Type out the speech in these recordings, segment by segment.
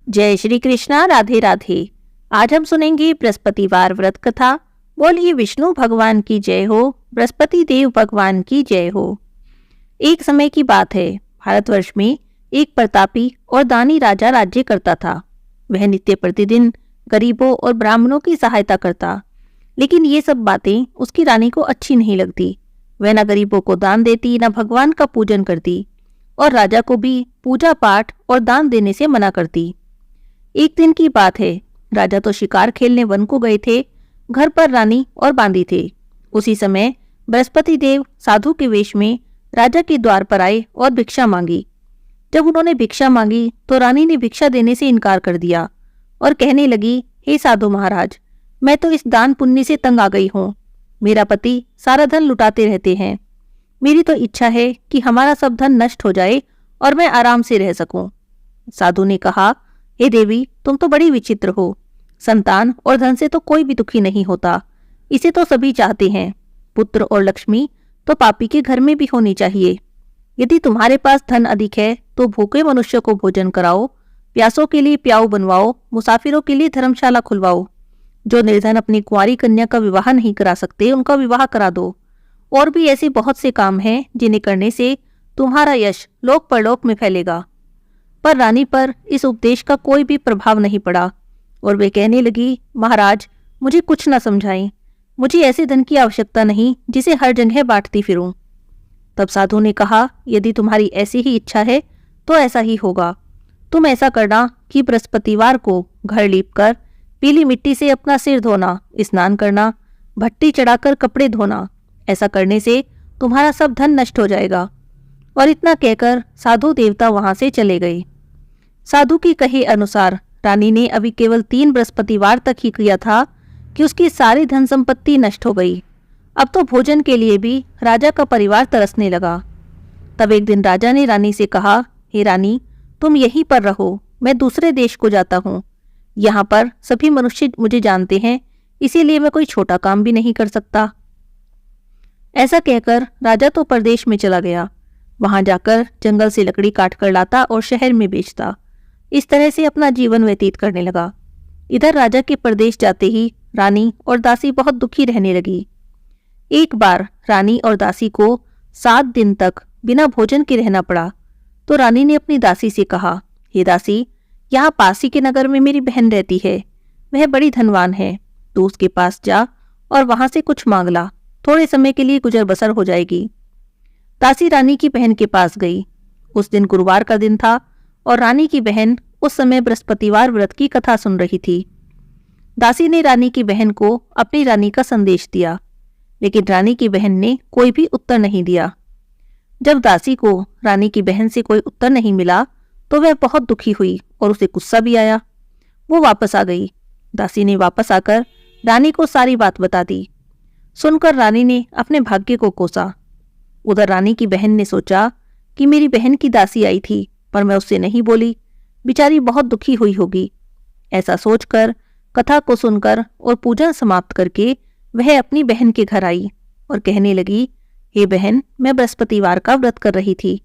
जय श्री कृष्णा। राधे राधे। आज हम सुनेंगे बृहस्पतिवार व्रत कथा। बोलिए विष्णु भगवान की जय हो, बृहस्पति देव भगवान की जय हो। एक समय की बात है, भारतवर्ष में एक प्रतापी और दानी राजा राज्य करता था। वह नित्य प्रतिदिन गरीबों और ब्राह्मणों की सहायता करता, लेकिन ये सब बातें उसकी रानी को अच्छी नहीं लगती। वह न गरीबों को दान देती, न भगवान का पूजन करती, और राजा को भी पूजा पाठ और दान देने से मना करती। एक दिन की बात है, राजा तो शिकार खेलने वन को गए थे। घर पर रानी और बांदी थे। उसी समय बृहस्पति देव साधु के वेश में राजा के द्वार पर आए और भिक्षा मांगी। जब उन्होंने भिक्षा मांगी तो रानी ने भिक्षा देने से इनकार कर दिया और कहने लगी, हे साधु महाराज, मैं तो इस दान पुण्य से तंग आ गई हूँ। मेरा पति सारा धन लुटाते रहते हैं। मेरी तो इच्छा है कि हमारा सब धन नष्ट हो जाए और मैं आराम से रह सकूं। साधु ने कहा, हे देवी, तुम तो बड़ी विचित्र हो। संतान और धन से तो कोई भी दुखी नहीं होता, इसे तो सभी चाहते हैं। पुत्र और लक्ष्मी तो पापी के घर में भी होनी चाहिए। यदि तुम्हारे पास धन अधिक है तो भूखे मनुष्य को भोजन कराओ, प्यासों के लिए प्याऊ बनवाओ, मुसाफिरों के लिए धर्मशाला खुलवाओ। जो निर्धन अपनी कुंवारी कन्या का विवाह नहीं करा सकते, उनका विवाह करा दो। और भी ऐसे बहुत से काम हैं जिन्हें करने से तुम्हारा यश लोक परलोक में फैलेगा। पर रानी पर इस उपदेश का कोई भी प्रभाव नहीं पड़ा और वे कहने लगी, महाराज, मुझे कुछ न समझाएं। मुझे ऐसे धन की आवश्यकता नहीं जिसे हर जगह बांटती फिरूं। तब साधु ने कहा, यदि तुम्हारी ऐसी ही इच्छा है तो ऐसा ही होगा। तुम ऐसा करना कि बृहस्पतिवार को घर लीपकर पीली मिट्टी से अपना सिर धोना, स्नान करना, भट्टी चढ़ाकर कपड़े धोना। ऐसा करने से तुम्हारा सब धन नष्ट हो जाएगा। और इतना कहकर साधु देवता वहां से चले गए। साधु के कहे अनुसार रानी ने अभी केवल 3 बृहस्पतिवार तक ही किया था कि उसकी सारी धन संपत्ति नष्ट हो गई। अब तो भोजन के लिए भी राजा का परिवार तरसने लगा। तब एक दिन राजा ने रानी से कहा, हे रानी, तुम यहीं पर रहो, मैं दूसरे देश को जाता हूँ। यहाँ पर सभी मनुष्य मुझे जानते हैं, इसीलिए मैं कोई छोटा काम भी नहीं कर सकता। ऐसा कहकर राजा तो परदेश में चला गया। वहां जाकर जंगल से लकड़ी काट कर लाता और शहर में बेचता। इस तरह से अपना जीवन व्यतीत करने लगा। इधर राजा के परदेश जाते ही रानी और दासी बहुत दुखी रहने लगी। एक बार रानी और दासी को 7 दिन तक बिना भोजन के रहना पड़ा। तो रानी ने अपनी दासी से कहा, हे दासी, यहाँ पास ही के नगर में मेरी बहन रहती है। वह बड़ी धनवान है। तू उसके पास जा और वहां से कुछ मांग ला। थोड़े समय के लिए गुजर बसर हो जाएगी। दासी रानी की बहन के पास गई। उस दिन गुरुवार का दिन था और रानी की बहन उस समय बृहस्पतिवार व्रत की कथा सुन रही थी। दासी ने रानी की बहन को अपनी रानी का संदेश दिया, लेकिन रानी की बहन ने कोई भी उत्तर नहीं दिया। जब दासी को रानी की बहन से कोई उत्तर नहीं मिला तो वह बहुत दुखी हुई और उसे गुस्सा भी आया। वो वापस आ गई। दासी ने वापस आकर रानी को सारी बात बता दी। सुनकर रानी ने अपने भाग्य को कोसा। उधर रानी की बहन ने सोचा कि मेरी बहन की दासी आई थी, पर मैं उससे नहीं बोली। बेचारी बहुत दुखी हुई होगी। ऐसा सोचकर, कथा को सुनकर और पूजन समाप्त करके वह अपनी बहन के घर आई और कहने लगी, हे बहन, मैं बृहस्पतिवार का व्रत कर रही थी।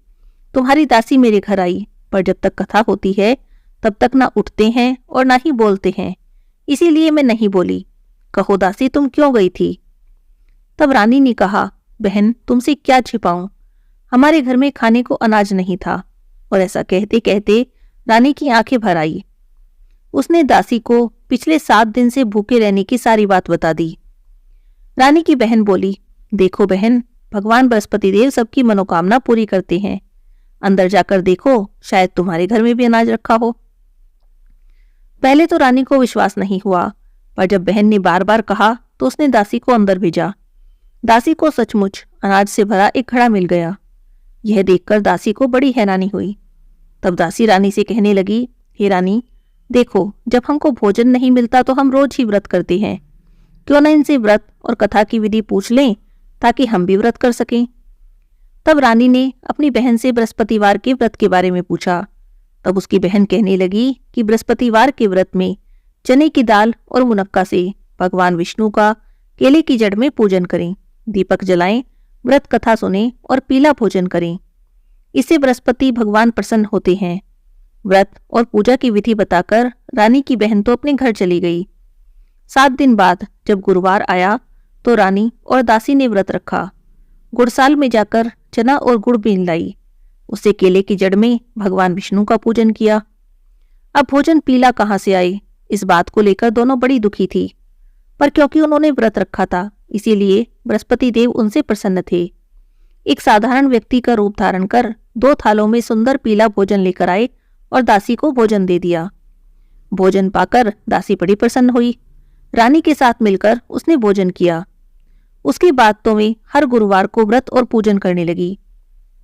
तुम्हारी दासी मेरे घर आई, पर जब तक कथा होती है तब तक ना उठते हैं और ना ही बोलते हैं, इसीलिए मैं नहीं बोली। कहो दासी, तुम क्यों गई थी? तब रानी ने कहा, बहन, तुमसे क्या छिपाऊं, हमारे घर में खाने को अनाज नहीं था। और ऐसा कहते कहते रानी की आंखें भर आई। उसने दासी को पिछले 7 दिन से भूखे रहने की सारी बात बता दी। रानी की बहन बोली, देखो बहन, भगवान बृहस्पति देव सबकी मनोकामना पूरी करते हैं। अंदर जाकर देखो, शायद तुम्हारे घर में भी अनाज रखा हो। पहले तो रानी को विश्वास नहीं हुआ, पर जब बहन ने बार बार कहा तो उसने दासी को अंदर भेजा। दासी को सचमुच अनाज से भरा एक घड़ा मिल गया। यह देखकर दासी को बड़ी हैरानी हुई। तब दासी रानी से कहने लगी, हे रानी, देखो, जब हमको भोजन नहीं मिलता तो हम रोज ही व्रत करते हैं। क्यों न इनसे व्रत और कथा की विधि पूछ लें, ताकि हम भी व्रत कर सकें। तब रानी ने अपनी बहन से बृहस्पतिवार के व्रत के बारे में पूछा। तब उसकी बहन कहने लगी कि बृहस्पतिवार के व्रत में चने की दाल और मुनक्का से भगवान विष्णु का केले की जड़ में पूजन करें, दीपक जलाएं, व्रत कथा सुनें और पीला भोजन करें। इससे बृहस्पति भगवान प्रसन्न होते हैं। व्रत और पूजा की विधि बताकर रानी की बहन तो अपने घर चली गई। 7 दिन बाद जब गुरुवार आया तो रानी और दासी ने व्रत रखा। गुड़साल में जाकर चना और गुड़ बीन लाई। उससे केले की जड़ में भगवान विष्णु का पूजन किया। अब भोजन पीला कहाँ से आए, इस बात को लेकर दोनों बड़ी दुखी थी, पर क्योंकि उन्होंने व्रत रखा था इसीलिए बृहस्पति देव उनसे प्रसन्न थे। एक साधारण व्यक्ति का रूप धारण कर 2 थालों में सुंदर पीला भोजन लेकर आए और दासी को भोजन दे दिया। भोजन पाकर दासी बड़ी प्रसन्न हुई। रानी के साथ मिलकर उसने भोजन किया। उसके बाद तो वे हर गुरुवार को व्रत और पूजन करने लगी।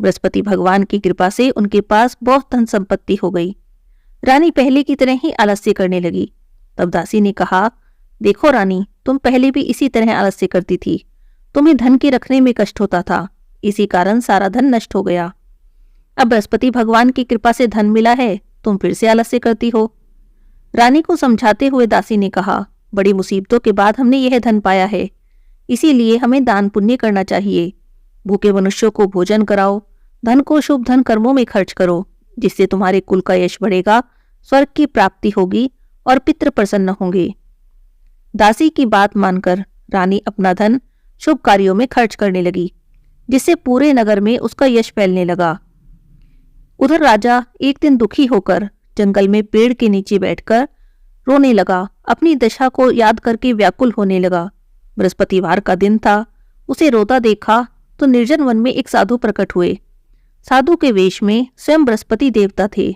बृहस्पति भगवान की कृपा से उनके पास बहुत धन संपत्ति हो गई। रानी पहले की तरह ही आलस्य करने लगी। तब दासी ने कहा, देखो रानी, तुम पहले भी इसी तरह आलस्य करती थी। तुम्हें धन के रखने में कष्ट होता था, इसी कारण सारा धन नष्ट हो गया। अब बृहस्पति भगवान की कृपा से धन मिला है, तुम फिर से आलस्य करती हो। रानी को समझाते हुए दासी ने कहा, बड़ी मुसीबतों के बाद हमने यह धन पाया है, इसीलिए हमें दान पुण्य करना चाहिए। भूखे मनुष्यों को भोजन कराओ, धन को शुभ धन कर्मों में खर्च करो, जिससे तुम्हारे कुल का यश बढ़ेगा, स्वर्ग की प्राप्ति होगी और पितृ प्रसन्न होंगे। दासी की बात मानकर रानी अपना धन शुभ कार्यों में खर्च करने लगी, जिससे पूरे नगर में उसका यश फैलने लगा। उधर राजा एक दिन दुखी होकर जंगल में पेड़ के नीचे बैठकर रोने लगा। अपनी दशा को याद करके व्याकुल होने लगा। बृहस्पतिवार का दिन था। उसे रोता देखा तो निर्जन वन में एक साधु प्रकट हुए। साधु के वेश में स्वयं बृहस्पति देवता थे।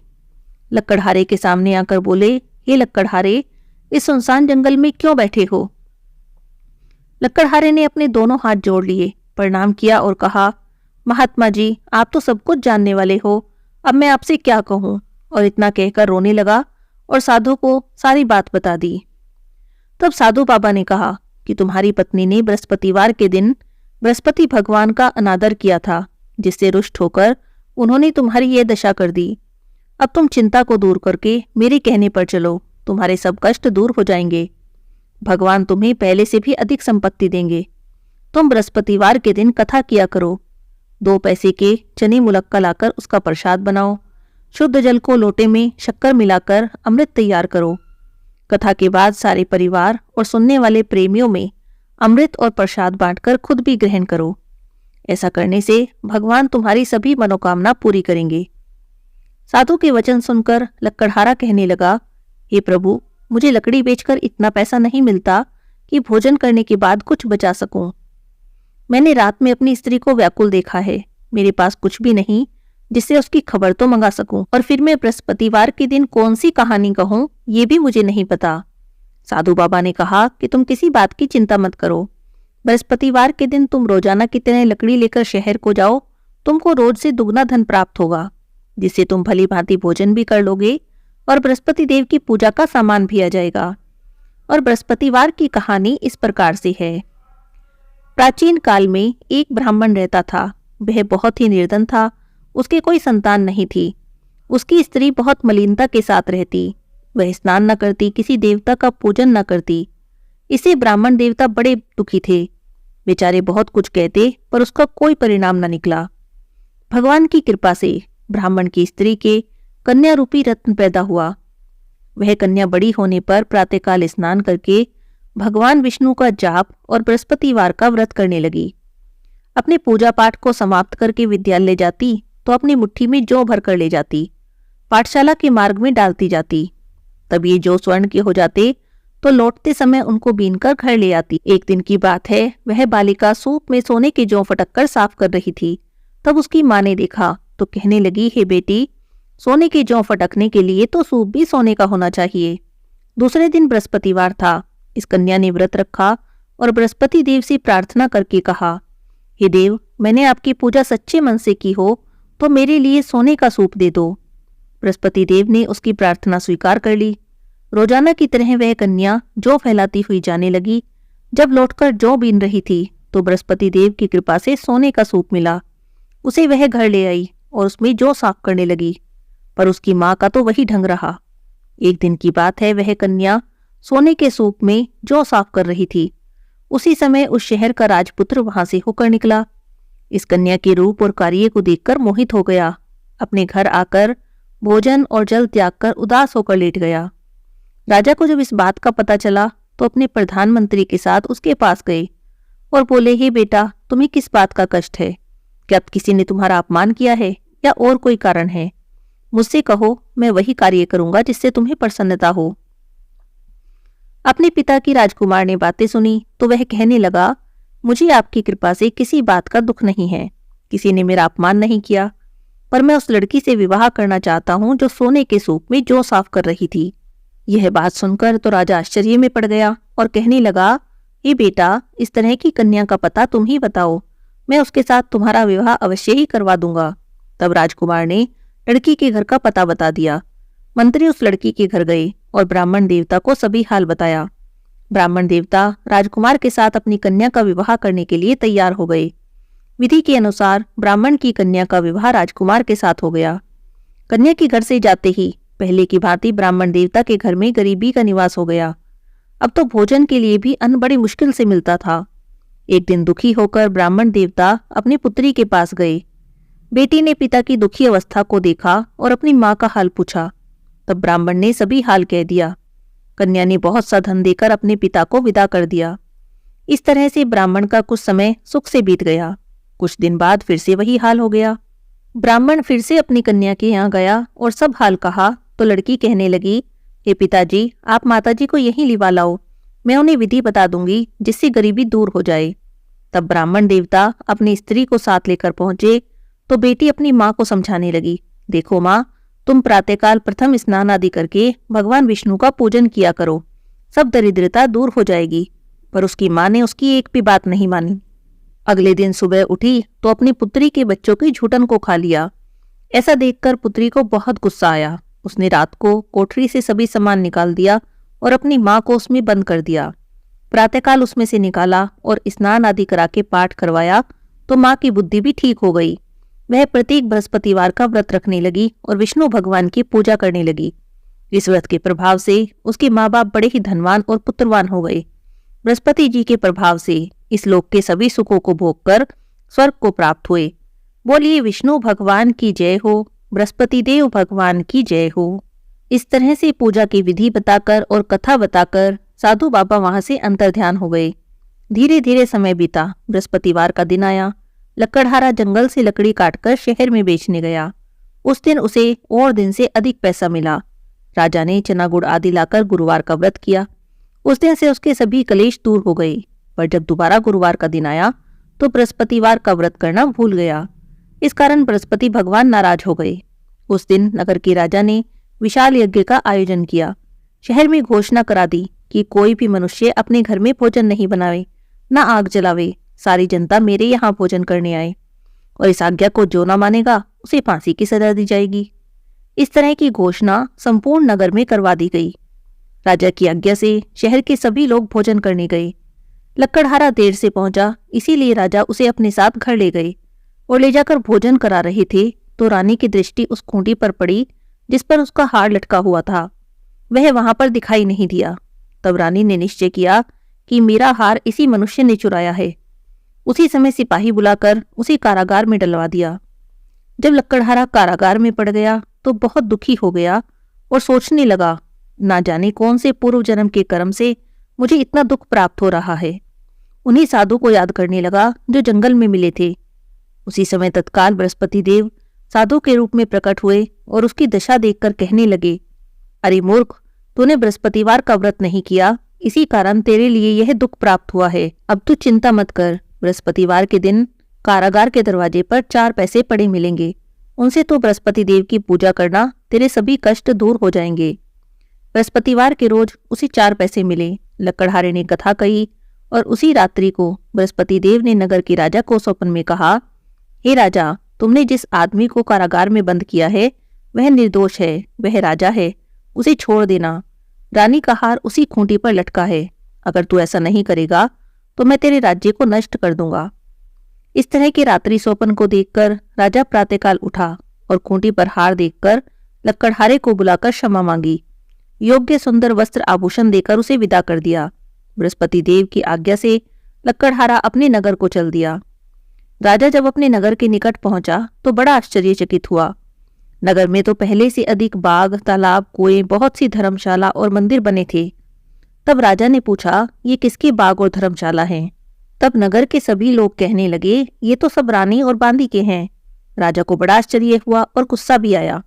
लक्कड़हारे के सामने आकर बोले, हे लक्कड़हारे, इस सुनसान जंगल में क्यों बैठे हो? लक्कड़हारे ने अपने दोनों हाथ जोड़ लिए, प्रणाम किया और कहा, महात्मा जी, आप तो सब कुछ जानने वाले हो, अब मैं आपसे क्या कहूँ? और इतना कहकर रोने लगा और साधु को सारी बात बता दी। तब साधु बाबा ने कहा कि तुम्हारी पत्नी ने बृहस्पतिवार के दिन बृहस्पति भगवान का अनादर किया था, जिससे रुष्ट होकर उन्होंने तुम्हारी ये दशा कर दी। अब तुम चिंता को दूर करके मेरे कहने पर चलो, तुम्हारे सब कष्ट दूर हो जाएंगे। भगवान तुम्हें पहले से भी अधिक संपत्ति देंगे। तुम बृहस्पतिवार के दिन कथा किया करो। 2 पैसे के चने मुलक्का लाकर उसका प्रसाद बनाओ। शुद्ध जल को लोटे में शक्कर मिलाकर अमृत तैयार करो। कथा के बाद सारे परिवार और सुनने वाले प्रेमियों में अमृत और प्रसाद बांटकर खुद भी ग्रहण करो। ऐसा करने से भगवान तुम्हारी सभी मनोकामना पूरी करेंगे। साधु के वचन सुनकर लक्कड़हारा कहने लगा, हे प्रभु, मुझे लकड़ी बेचकर इतना पैसा नहीं मिलता कि भोजन करने के बाद कुछ बचा सकूं। मैंने रात में अपनी स्त्री को व्याकुल देखा है। मेरे पास कुछ भी नहीं जिससे उसकी खबर तो मंगा सकूं, और फिर मैं बृहस्पतिवार के दिन कौन सी कहानी कहूं ये भी मुझे नहीं पता। साधु बाबा ने कहा कि तुम किसी बात की चिंता मत करो। बृहस्पतिवार के दिन तुम रोजाना की तरह लकड़ी लेकर शहर को जाओ। तुमको रोज से दुगना धन प्राप्त होगा, जिससे तुम भली भांति भोजन भी कर लोगे और बृहस्पति देव की पूजा का सामान भी आ जाएगा। और बृहस्पतिवार की कहानी इस प्रकार से है। प्राचीन काल में एक ब्राह्मण रहता था। वह बहुत ही निर्धन था। उसके कोई संतान नहीं थी। उसकी स्त्री बहुत मलिनता के साथ रहती। वह स्नान न करती, किसी देवता का पूजन न करती। इसे ब्राह्मण देवता बड़े दुखी थे। बेचारे बहुत कुछ कहते पर उसका कोई परिणाम न निकला। भगवान की कृपा से ब्राह्मण की स्त्री के कन्या रूपी रत्न पैदा हुआ। वह कन्या बड़ी होने पर प्रातःकाल स्नान करके भगवान विष्णु का जाप और बृहस्पतिवार का व्रत करने लगी। अपने पूजा पाठ को समाप्त करके विद्यालय जाती तो अपनी मुट्ठी में जौ भर कर ले जाती। पाठशाला के मार्ग में डालती जाती। तब ये जौ स्वर्ण के हो जाते तो लौटते समय उनको बीनकर घर ले आती। एक दिन की बात है, वह बालिका सूप में सोने के जौ फटक कर साफ कर रही थी। तब उसकी माँ ने देखा तो कहने लगी, हे बेटी, सोने के जौ फटकने के लिए तो सूप भी सोने का होना चाहिए। दूसरे दिन बृहस्पतिवार था। इस कन्या ने व्रत रखा और बृहस्पति देव से प्रार्थना करके कहा, हे देव, मैंने आपकी पूजा सच्चे मन से की हो तो मेरे लिए सोने का सूप दे दो। बृहस्पति देव ने उसकी प्रार्थना स्वीकार कर ली। रोजाना की तरह वह कन्या जौ फैलाती हुई जाने लगी। जब लौटकर जौ बीन रही थी तो बृहस्पति देव की कृपा से सोने का सूप मिला। उसे वह घर ले आई और उसमें जौ साफ करने लगी, पर उसकी माँ का तो वही ढंग रहा। एक दिन की बात है, वह कन्या सोने के सूप में जौ साफ कर रही थी। उसी समय उस शहर का राजपुत्र वहां से होकर निकला। इस कन्या के रूप और कार्य को देखकर मोहित हो गया। अपने घर आकर भोजन और जल त्याग कर उदास होकर लेट गया। राजा को जब इस बात का पता चला तो अपने प्रधानमंत्री के साथ उसके पास गए और बोले, हे बेटा, तुम्हें किस बात का कष्ट है? क्या किसी ने तुम्हारा अपमान किया है या और कोई कारण है? मुझसे कहो, मैं वही कार्य करूंगा जिससे तुम्हें प्रसन्नता हो। अपने पिता की राजकुमार ने बातें सुनी तो वह कहने लगा, मुझे आपकी कृपा से किसी बात का दुख नहीं है, किसी ने मेरा अपमान नहीं किया, पर मैं उस लड़की से विवाह करना चाहता हूं जो सोने के सूप में जौ साफ कर रही थी। यह बात सुनकर तो राजा आश्चर्य में पड़ गया और कहने लगा, हे बेटा, इस तरह की कन्या का पता तुम ही बताओ, मैं उसके साथ तुम्हारा विवाह अवश्य ही करवा दूंगा। तब राजकुमार ने लड़की के घर का पता बता दिया। मंत्री उस लड़की के घर गए और ब्राह्मण देवता को सभी हाल बताया। ब्राह्मण देवता राजकुमार के साथ अपनी कन्या का विवाह करने के लिए तैयार हो गए। विधि के अनुसार ब्राह्मण की कन्या का विवाह राजकुमार के साथ हो गया। कन्या के घर से जाते ही पहले की भांति ब्राह्मण देवता के घर में गरीबी का निवास हो गया। अब तो भोजन के लिए भी अन्न बड़ी मुश्किल से मिलता था। एक दिन दुखी होकर ब्राह्मण देवता अपनी पुत्री के पास गए। बेटी ने पिता की दुखी अवस्था को देखा और अपनी माँ का हाल पूछा। तब ब्राह्मण ने सभी हाल कह दिया। कन्या ने बहुत सा धन देकर अपने पिता को विदा कर दिया। इस तरह से ब्राह्मण का कुछ समय सुख से बीत गया। कुछ दिन बाद फिर से वही हाल हो गया। ब्राह्मण फिर से अपनी कन्या के यहाँ गया और सब हाल कहा तो लड़की कहने लगी, हे पिताजी, आप माताजी को यहीं लिवा लाओ, मैं उन्हें विधि बता दूंगी जिससे गरीबी दूर हो जाए। तब ब्राह्मण देवता अपनी स्त्री को साथ लेकर पहुंचे तो बेटी अपनी माँ को समझाने लगी, देखो माँ, तुम प्रातःकाल प्रथम स्नान आदि करके भगवान विष्णु का पूजन किया करो, सब दरिद्रता दूर हो जाएगी। पर उसकी माँ ने उसकी एक भी बात नहीं मानी। अगले दिन सुबह उठी तो अपनी पुत्री के बच्चों की झूठन को खा लिया। ऐसा देखकर पुत्री को बहुत गुस्सा आया। उसने रात को कोठरी से सभी सामान निकाल दिया और अपनी माँ को उसमें बंद कर दिया। प्रातःकाल उसमें से निकाला और स्नान आदि करा के पाठ करवाया तो माँ की बुद्धि भी ठीक हो गई। वह प्रत्येक बृहस्पतिवार का व्रत रखने लगी और विष्णु भगवान की पूजा करने लगी। इस व्रत के प्रभाव से उसके माँ बाप बड़े ही धनवान और पुत्रवान हो गए। बृहस्पति जी के प्रभाव से इस लोक के सभी सुखों को भोगकर स्वर्ग को प्राप्त हुए। बोलिए विष्णु भगवान की जय हो, बृहस्पति देव भगवान की जय हो। इस तरह से पूजा की विधि बताकर और कथा बताकर साधु बाबा वहां से अंतर्ध्यान हो गए। धीरे धीरे समय बीता। बृहस्पतिवार का दिन आया। लकड़हारा जंगल से लकड़ी काटकर शहर में बेचने गया। उस दिन उसे और दिन से अधिक पैसा मिला। राजा ने चना गुड़ आदि लाकर गुरुवार का व्रत किया। उस दिन से उसके सभी कलेश दूर हो गए। पर जब दोबारा गुरुवार का दिन आया तो बृहस्पतिवार का व्रत करना भूल गया। इस कारण बृहस्पति भगवान नाराज हो गए। उस दिन नगर के राजा ने विशाल यज्ञ का आयोजन किया। शहर में घोषणा करा दी कि कोई भी मनुष्य अपने घर में भोजन नहीं बनावे, न आग जलावे, सारी जनता मेरे यहाँ भोजन करने आए, और इस आज्ञा को जो न मानेगा उसे फांसी की सजा दी जाएगी। इस तरह की घोषणा संपूर्ण नगर में करवा दी गई। राजा की आज्ञा से शहर के सभी लोग भोजन करने गए। लकड़हारा देर से पहुंचा, इसीलिए राजा उसे अपने साथ घर ले गए और ले जाकर भोजन करा रहे थे तो रानी की दृष्टि उस खूंटी पर पड़ी जिस पर उसका हार लटका हुआ था। वह वहां पर दिखाई नहीं दिया। तब रानी ने निश्चय किया कि मेरा हार इसी मनुष्य ने चुराया है। उसी समय सिपाही बुलाकर उसे कारागार में डलवा दिया। जब लकड़हारा कारागार में पड़ गया तो बहुत दुखी हो गया और सोचने लगा, ना जाने कौन से पूर्व जन्म के कर्म से मुझे इतना दुख प्राप्त हो रहा है। उन्हीं साधु को याद करने लगा जो जंगल में मिले थे। उसी समय तत्काल बृहस्पति देव साधु के रूप में प्रकट हुए और उसकी दशा देखकर कहने लगे, अरे मूर्ख, तूने बृहस्पतिवार का व्रत नहीं किया, इसी कारण तेरे लिए यह दुख प्राप्त हुआ है। अब तू चिंता मत कर। बृहस्पतिवार के दिन कारागार के दरवाजे पर 4 पैसे पड़े मिलेंगे। उनसे तो बृहस्पति देव की पूजा करना, तेरे सभी कष्ट दूर हो जाएंगे। बृहस्पतिवार के रोज उसे 4 पैसे मिले। लकड़हारे ने कथा कही और उसी रात्रि को बृहस्पति देव ने नगर के राजा को स्वप्न में कहा, हे राजा, तुमने जिस आदमी को कारागार में बंद किया है वह निर्दोष है, वह राजा है, उसे छोड़ देना। रानी का हार उसी खूंटी पर लटका है। अगर तू ऐसा नहीं करेगा तो मैं तेरे राज्य को नष्ट कर दूंगा। इस तरह के रात्रि स्वप्न को देखकर राजा प्रातःकाल उठा और खूंटी पर हार देखकर लकड़हारे को बुलाकर क्षमा मांगी। योग्य सुंदर वस्त्र आभूषण देकर उसे विदा कर दिया। बृहस्पति देव की आज्ञा से लकड़हारा अपने नगर को चल दिया। राजा जब अपने नगर के निकट पहुंचा तो बड़ा आश्चर्यचकित हुआ। नगर में तो पहले से अधिक बाग, तालाब, कुएं, बहुत सी धर्मशाला और मंदिर बने थे। तब राजा ने पूछा, ये किसके बाग और धर्मशाला हैं? तब नगर के सभी लोग कहने लगे, ये तो सब रानी और बांदी के हैं। राजा को बड़ा आश्चर्य हुआ और गुस्सा भी आया।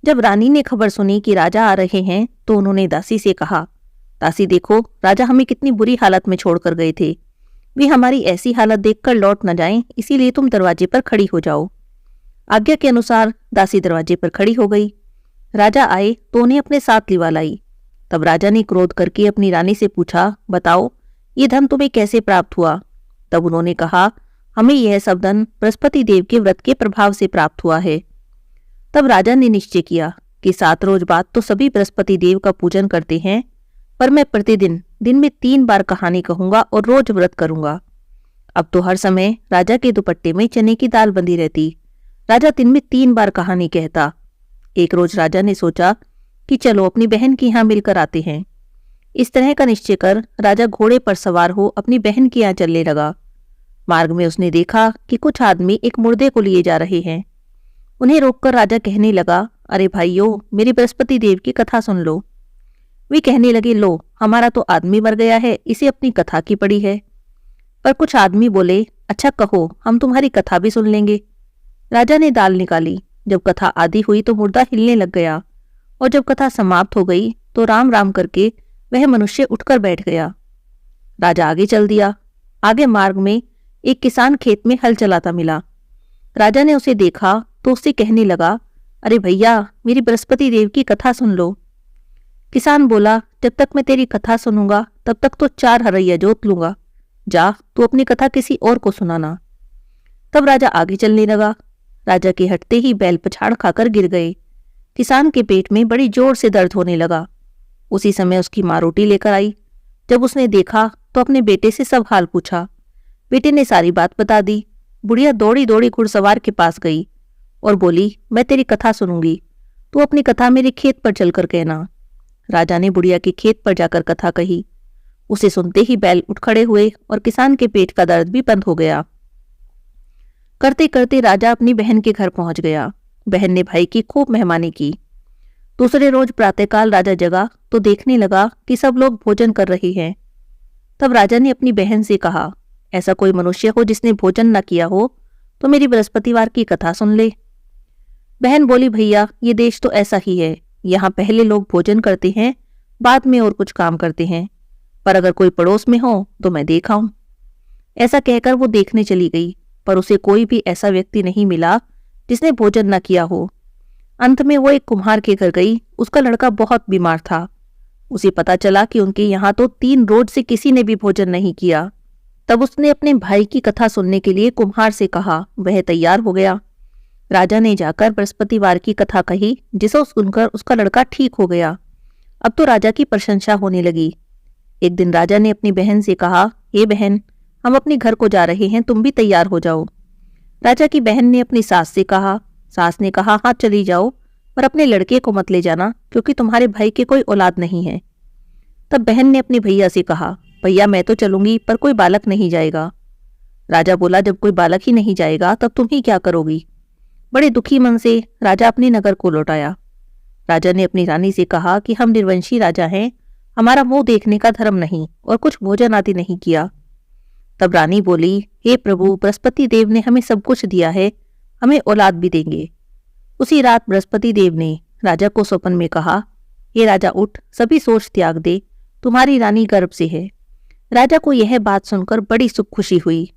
जब रानी ने खबर सुनी कि राजा आ रहे हैं तो उन्होंने दासी से कहा, दासी देखो, राजा हमें कितनी बुरी हालत में छोड़कर गए थे। वे हमारी ऐसी हालत देखकर लौट न जाएं, इसीलिए तुम दरवाजे पर खड़ी हो जाओ। आज्ञा के अनुसार दासी दरवाजे पर खड़ी हो गई। राजा आए तो उन्हें अपने साथ लिवा लाई। तब राजा ने क्रोध करके अपनी रानी से पूछा, बताओ ये धन तुम्हें कैसे प्राप्त हुआ? तब उन्होंने कहा, हमें यह सब धन बृहस्पति देव के व्रत के प्रभाव से प्राप्त हुआ है। तब राजा ने निश्चय किया कि 7 रोज बाद तो सभी बृहस्पति देव का पूजन करते हैं, पर मैं प्रतिदिन दिन में 3 बार कहानी कहूंगा और रोज व्रत करूंगा। अब तो हर समय राजा के दुपट्टे में चने की दाल बंधी रहती। राजा दिन में 3 बार कहानी कहता। एक रोज राजा ने सोचा कि चलो अपनी बहन के यहाँ मिलकर आते हैं। इस तरह का निश्चय कर राजा घोड़े पर सवार हो अपनी बहन के यहाँ चलने लगा। मार्ग में उसने देखा कि कुछ आदमी एक मुर्दे को लिए जा रहे हैं। उन्हें रोककर राजा कहने लगा, अरे भाइयों, मेरी बृहस्पति देव की कथा सुन लो। वे कहने लगे, लो, हमारा तो आदमी मर गया है, इसे अपनी कथा की पड़ी है। पर कुछ आदमी बोले, अच्छा कहो, हम तुम्हारी कथा भी सुन लेंगे। राजा ने दाल निकाली। जब कथा आधी हुई तो मुर्दा हिलने लग गया, और जब कथा समाप्त हो गई तो राम राम करके वह मनुष्य उठकर बैठ गया। राजा आगे चल दिया। आगे मार्ग में एक किसान खेत में हल चलाता मिला। राजा ने उसे देखा तो उससे कहने लगा, अरे भैया, मेरी बृहस्पति देव की कथा सुन लो। किसान बोला, जब तक मैं तेरी कथा सुनूंगा तब तक तो 4 हरैया जोत लूंगा। जा, तू अपनी कथा किसी और को सुनाना। तब राजा आगे चलने लगा। राजा के हटते ही बैल पछाड़ खाकर गिर गए। किसान के पेट में बड़ी जोर से दर्द होने लगा। उसी समय उसकी माँ रोटी लेकर आई। जब उसने देखा तो अपने बेटे से सब हाल पूछा। बेटे ने सारी बात बता दी। बुढ़िया दौड़ी दौड़ी घुड़सवार के पास गई और बोली, मैं तेरी कथा सुनूंगी, तू अपनी कथा मेरे खेत पर चलकर कहना। राजा ने बुढ़िया के खेत पर जाकर कथा कही। उसे सुनते ही बैल उठ खड़े हुए और किसान के पेट का दर्द भी बंद हो गया। करते करते राजा अपनी बहन के घर पहुंच गया। बहन ने भाई की खूब मेहमानी की। दूसरे रोज प्रातःकाल राजा जगा तो देखने लगा कि सब लोग भोजन कर रहे हैं। तब राजा ने अपनी बहन से कहा, ऐसा कोई मनुष्य हो जिसने भोजन न किया हो तो मेरी बृहस्पतिवार की कथा सुन ले। बहन बोली, भैया, ये देश तो ऐसा ही है, यहाँ पहले लोग भोजन करते हैं, बाद में और कुछ काम करते हैं, पर अगर कोई पड़ोस में हो तो मैं देख आऊं। ऐसा कहकर वो देखने चली गई, पर उसे कोई भी ऐसा व्यक्ति नहीं मिला जिसने भोजन न किया हो। अंत में वो एक कुम्हार के घर गई। उसका लड़का बहुत बीमार था। उसे पता चला कि उनके यहाँ तो 3 रोज से किसी ने भी भोजन नहीं किया। तब उसने अपने भाई की कथा सुनने के लिए कुम्हार से कहा। वह तैयार हो गया। राजा ने जाकर बृहस्पतिवार की कथा कही, जिसे सुनकर उसका लड़का ठीक हो गया। अब तो राजा की प्रशंसा होने लगी। एक दिन राजा ने अपनी बहन से कहा, हे बहन, हम अपने घर को जा रहे हैं, तुम भी तैयार हो जाओ। राजा की बहन ने अपनी सास से कहा। सास ने कहा, हाँ चली जाओ, पर अपने लड़के को मत ले जाना, क्योंकि तुम्हारे भाई के कोई औलाद नहीं है। तब बहन ने अपने भैया से कहा, भैया मैं तो चलूंगी, पर कोई बालक नहीं जाएगा। राजा बोला, जब कोई बालक ही नहीं जाएगा तब तुम ही क्या करोगी? बड़े दुखी मन से राजा अपने नगर को लौट आया। राजा ने अपनी रानी से कहा कि हम निर्वंशी राजा हैं, हमारा मुंह देखने का धर्म नहीं और कुछ भोजन आदि नहीं किया। तब रानी बोली, हे प्रभु, बृहस्पति देव ने हमें सब कुछ दिया है, हमें औलाद भी देंगे। उसी रात बृहस्पति देव ने राजा को स्वप्न में कहा, हे राजा, उठ, सभी सोच त्याग दे, तुम्हारी रानी गर्भ से है। राजा को यह बात सुनकर बड़ी सुख खुशी हुई।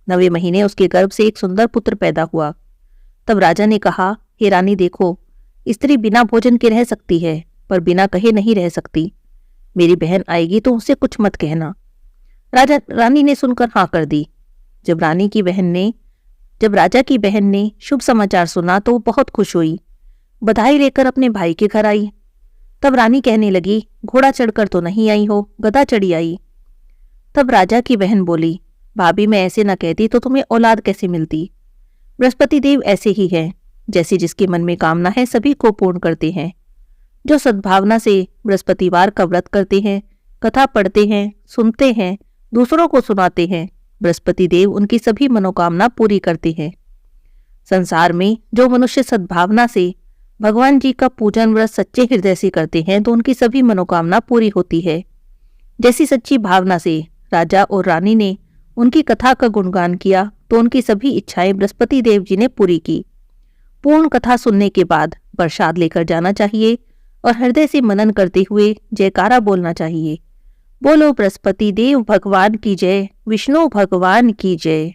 9वें महीने उसके गर्भ से एक सुंदर पुत्र पैदा हुआ। तब राजा ने कहा, हे रानी देखो, स्त्री बिना भोजन के रह सकती है, पर बिना कहे नहीं रह सकती। मेरी बहन आएगी तो उससे कुछ मत कहना। रानी ने सुनकर हाँ कर दी। जब राजा की बहन ने शुभ समाचार सुना तो वो बहुत खुश हुई। बधाई लेकर अपने भाई के घर आई। तब रानी कहने लगी, घोड़ा चढ़कर तो नहीं आई हो, गधा चढ़ी आई। तब राजा की बहन बोली, भाभी, मैं ऐसे न कहती तो तुम्हें औलाद कैसे मिलती? बृहस्पति देव ऐसे ही हैं, जैसे जिसके मन में कामना है सभी को पूर्ण करते हैं। जो सद्भावना से बृहस्पतिवार का व्रत करते हैं, कथा पढ़ते हैं, सुनते हैं, दूसरों को सुनाते हैं, बृहस्पति देव उनकी सभी मनोकामना पूरी करते हैं। संसार में जो मनुष्य सद्भावना से भगवान जी का पूजन व्रत सच्चे हृदय से करते हैं तो उनकी सभी मनोकामना पूरी होती है। जैसी सच्ची भावना से राजा और रानी ने उनकी कथा का गुणगान किया तो उनकी सभी इच्छाएं बृहस्पति देव जी ने पूरी की। पूर्ण कथा सुनने के बाद प्रसाद लेकर जाना चाहिए और हृदय से मनन करते हुए जयकारा बोलना चाहिए। बोलो बृहस्पति देव भगवान की जय, विष्णु भगवान की जय।